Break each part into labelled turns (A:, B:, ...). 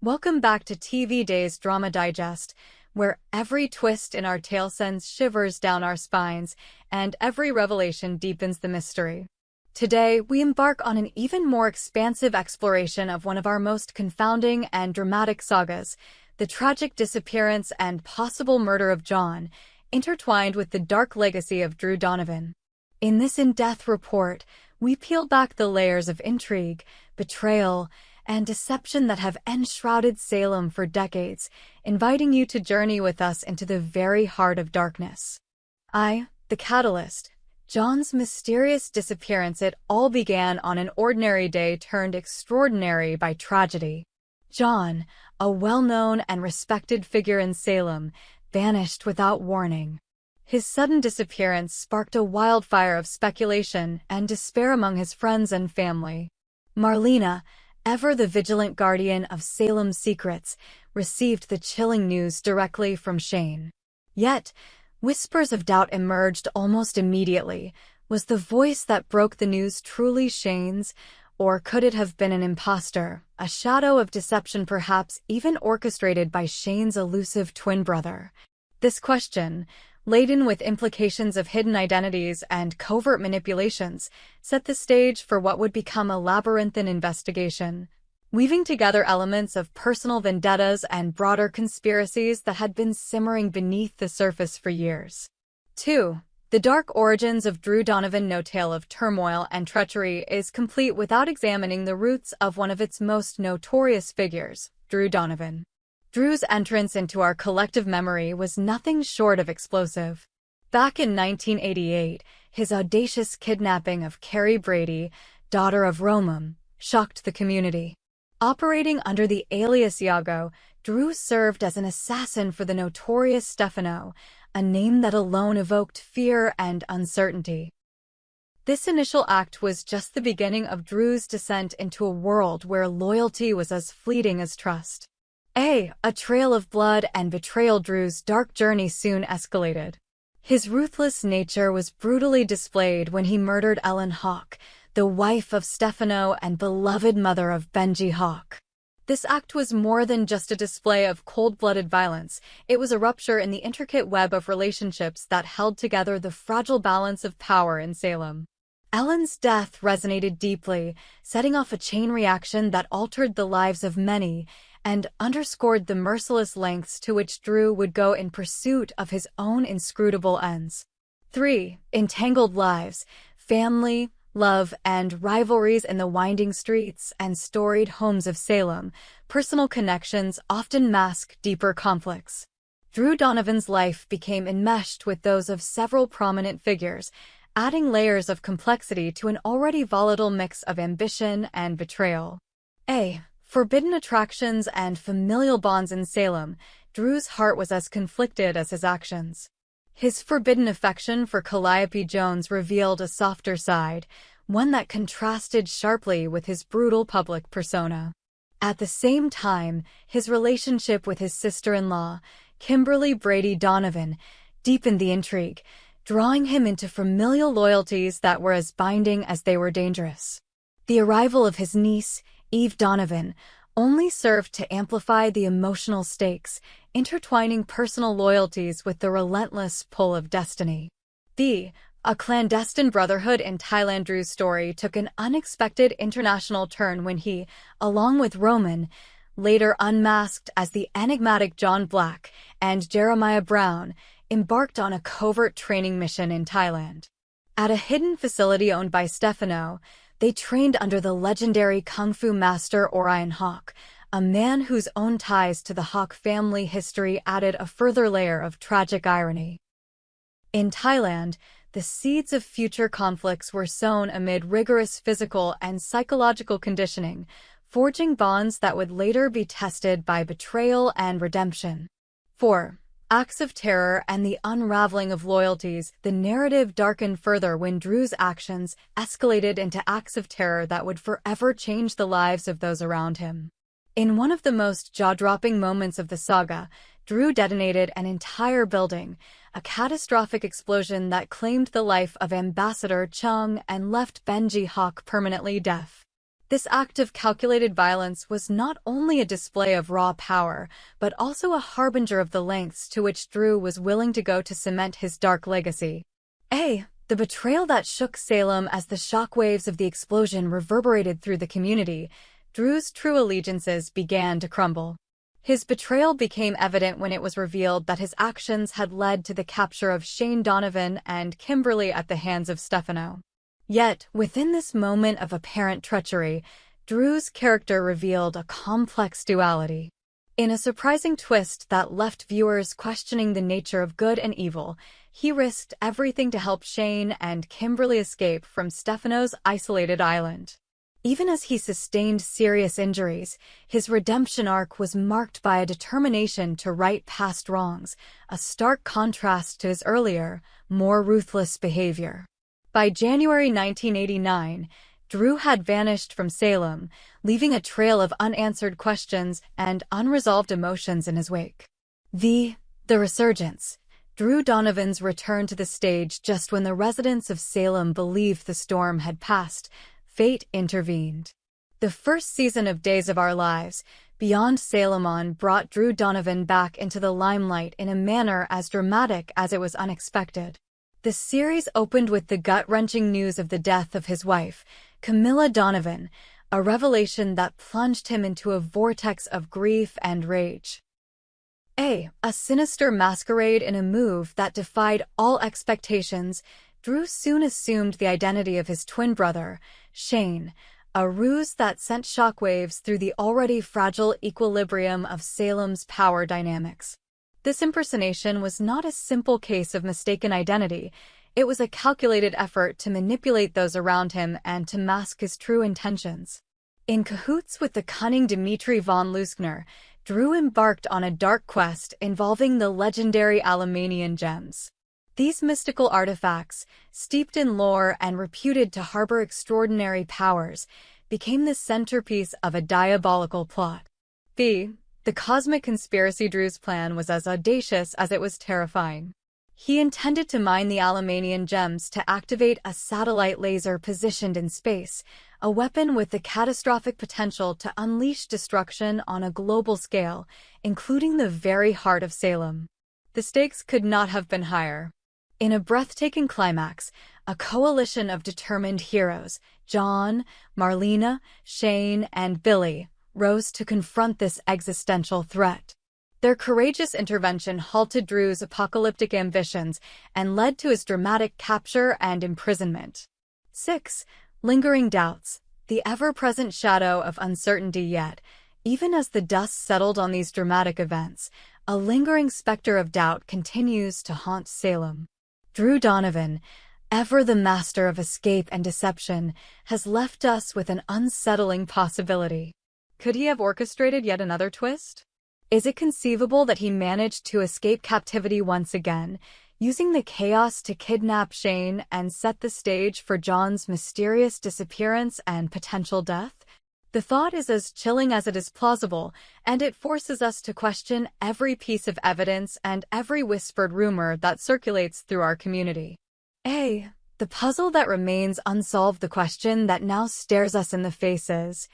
A: Welcome back to TV Day's Drama Digest, where every twist in our tale sends shivers down our spines and every revelation deepens the mystery. Today, we embark on an even more expansive exploration of one of our most confounding and dramatic sagas, the tragic disappearance and possible murder of John, intertwined with the dark legacy of Drew Donovan. In this in-depth report, we peel back the layers of intrigue, betrayal, and deception that have enshrouded Salem for decades, inviting you to journey with us into the very heart of darkness. The catalyst. John's mysterious disappearance. It all began on an ordinary day turned extraordinary by tragedy. John, a well-known and respected figure in Salem, vanished without warning. His sudden disappearance sparked a wildfire of speculation and despair among his friends and family. Marlena, ever the vigilant guardian of Salem's secrets, received the chilling news directly from Shane. Yet, whispers of doubt emerged almost immediately. Was the voice that broke the news truly Shane's, or could it have been an imposter, a shadow of deception perhaps even orchestrated by Shane's elusive twin brother? This question, laden with implications of hidden identities and covert manipulations, set the stage for what would become a labyrinthine investigation, weaving together elements of personal vendettas and broader conspiracies that had been simmering beneath the surface for years. 2. The dark origins of Drew Donovan. No tale of turmoil and treachery is complete without examining the roots of one of its most notorious figures, Drew Donovan. Drew's entrance into our collective memory was nothing short of explosive. Back in 1988, his audacious kidnapping of Carrie Brady, daughter of Romam, shocked the community. Operating under the alias Iago, Drew served as an assassin for the notorious Stefano, a name that alone evoked fear and uncertainty. This initial act was just the beginning of Drew's descent into a world where loyalty was as fleeting as trust. A trail of blood and betrayal. Drew's dark journey soon escalated. His ruthless nature was brutally displayed when he murdered Ellen Hawke, the wife of Stefano and beloved mother of Benji Hawke. This act was more than just a display of cold-blooded violence. It was a rupture in the intricate web of relationships that held together the fragile balance of power in Salem. Ellen's death resonated deeply, setting off a chain reaction that altered the lives of many and underscored the merciless lengths to which Drew would go in pursuit of his own inscrutable ends. 3. Entangled lives, family, love, and rivalries in the winding streets and storied homes of Salem. Personal connections often mask deeper conflicts. Drew Donovan's life became enmeshed with those of several prominent figures, adding layers of complexity to an already volatile mix of ambition and betrayal. Forbidden attractions and familial bonds in Salem. Drew's heart was as conflicted as his actions. His forbidden affection for Calliope Jones revealed a softer side, one that contrasted sharply with his brutal public persona. At the same time, his relationship with his sister-in-law, Kimberly Brady Donovan, deepened the intrigue, drawing him into familial loyalties that were as binding as they were dangerous. The arrival of his niece, Eve Donovan, only served to amplify the emotional stakes, intertwining personal loyalties with the relentless pull of destiny. A clandestine brotherhood in Thailand. Drew's story took an unexpected international turn when he, along with Roman, later unmasked as the enigmatic John Black, and Jeremiah Brown, embarked on a covert training mission in Thailand. At a hidden facility owned by Stefano, they trained under the legendary kung fu master Orion Hawk, a man whose own ties to the Hawk family history added a further layer of tragic irony. In Thailand, the seeds of future conflicts were sown amid rigorous physical and psychological conditioning, forging bonds that would later be tested by betrayal and redemption. 4. Acts of terror and the unraveling of loyalties. The narrative darkened further when Drew's actions escalated into acts of terror that would forever change the lives of those around him. In one of the most jaw-dropping moments of the saga, Drew detonated an entire building, a catastrophic explosion that claimed the life of Ambassador Chung and left Benji Hawke permanently deaf. This act of calculated violence was not only a display of raw power, but also a harbinger of the lengths to which Drew was willing to go to cement his dark legacy. The betrayal that shook Salem as the shockwaves of the explosion reverberated through the community. Drew's true allegiances began to crumble. His betrayal became evident when it was revealed that his actions had led to the capture of Shane Donovan and Kimberly at the hands of Stefano. Yet, within this moment of apparent treachery, Drew's character revealed a complex duality. In a surprising twist that left viewers questioning the nature of good and evil, he risked everything to help Shane and Kimberly escape from Stefano's isolated island. Even as he sustained serious injuries, his redemption arc was marked by a determination to right past wrongs, a stark contrast to his earlier, more ruthless behavior. By January 1989, Drew had vanished from Salem, leaving a trail of unanswered questions and unresolved emotions in his wake. The resurgence. Drew Donovan's return to the stage just when the residents of Salem believed the storm had passed. Fate intervened. The first season of Days of Our Lives, Beyond Salem On, brought Drew Donovan back into the limelight in a manner as dramatic as it was unexpected. The series opened with the gut-wrenching news of the death of his wife, Camilla Donovan, a revelation that plunged him into a vortex of grief and rage. A sinister masquerade in a move that defied all expectations, Drew soon assumed the identity of his twin brother, Shane, a ruse that sent shockwaves through the already fragile equilibrium of Salem's power dynamics. This impersonation was not a simple case of mistaken identity. It was a calculated effort to manipulate those around him and to mask his true intentions. In cahoots with the cunning Dmitri von Luskner, Drew embarked on a dark quest involving the legendary Alamanian gems. These mystical artifacts, steeped in lore and reputed to harbor extraordinary powers, became the centerpiece of a diabolical plot. The cosmic conspiracy. Drew's plan was as audacious as it was terrifying. He intended to mine the Alamanian gems to activate a satellite laser positioned in space, a weapon with the catastrophic potential to unleash destruction on a global scale, including the very heart of Salem. The stakes could not have been higher. In a breathtaking climax, a coalition of determined heroes, John, Marlena, Shane, and Billy, rose to confront this existential threat. Their courageous intervention halted Drew's apocalyptic ambitions and led to his dramatic capture and imprisonment. 6. Lingering doubts, the ever-present shadow of uncertainty. Yet, even as the dust settled on these dramatic events, a lingering specter of doubt continues to haunt Salem. Drew Donovan, ever the master of escape and deception, has left us with an unsettling possibility. Could he have orchestrated yet another twist? Is it conceivable that he managed to escape captivity once again, using the chaos to kidnap Shane and set the stage for John's mysterious disappearance and potential death? The thought is as chilling as it is plausible, and it forces us to question every piece of evidence and every whispered rumor that circulates through our community. The puzzle that remains unsolved, the question that now stares us in the face is,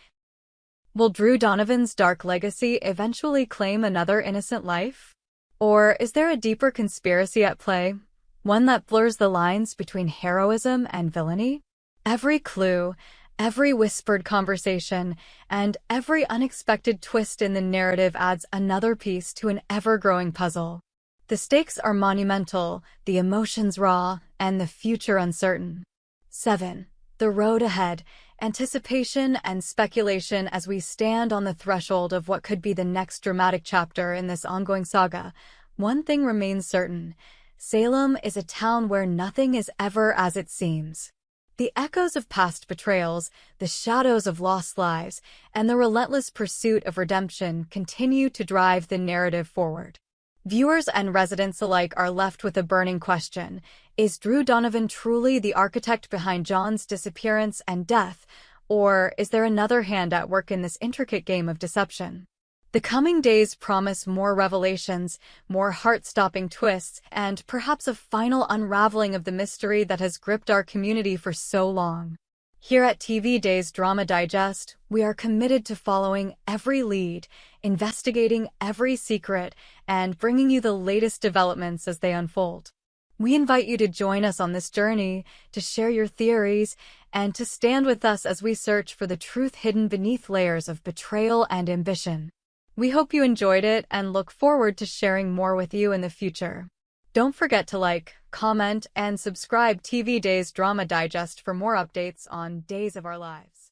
A: will Drew Donovan's dark legacy eventually claim another innocent life? Or is there a deeper conspiracy at play, one that blurs the lines between heroism and villainy? Every clue, every whispered conversation, and every unexpected twist in the narrative adds another piece to an ever-growing puzzle. The stakes are monumental, the emotions raw, and the future uncertain. 7. The road ahead. Anticipation and speculation as we stand on the threshold of what could be the next dramatic chapter in this ongoing saga. One thing remains certain: Salem is a town where nothing is ever as it seems. The echoes of past betrayals, the shadows of lost lives, and the relentless pursuit of redemption continue to drive the narrative forward. Viewers and residents alike are left with a burning question: is Drew Donovan truly the architect behind John's disappearance and death, or is there another hand at work in this intricate game of deception? The coming days promise more revelations, more heart-stopping twists, and perhaps a final unraveling of the mystery that has gripped our community for so long. Here at TV Days Drama Digest, we are committed to following every lead, investigating every secret, and bringing you the latest developments as they unfold. We invite you to join us on this journey, to share your theories, and to stand with us as we search for the truth hidden beneath layers of betrayal and ambition. We hope you enjoyed it and look forward to sharing more with you in the future. Don't forget to like, comment, and subscribe TV Days Drama Digest for more updates on Days of Our Lives.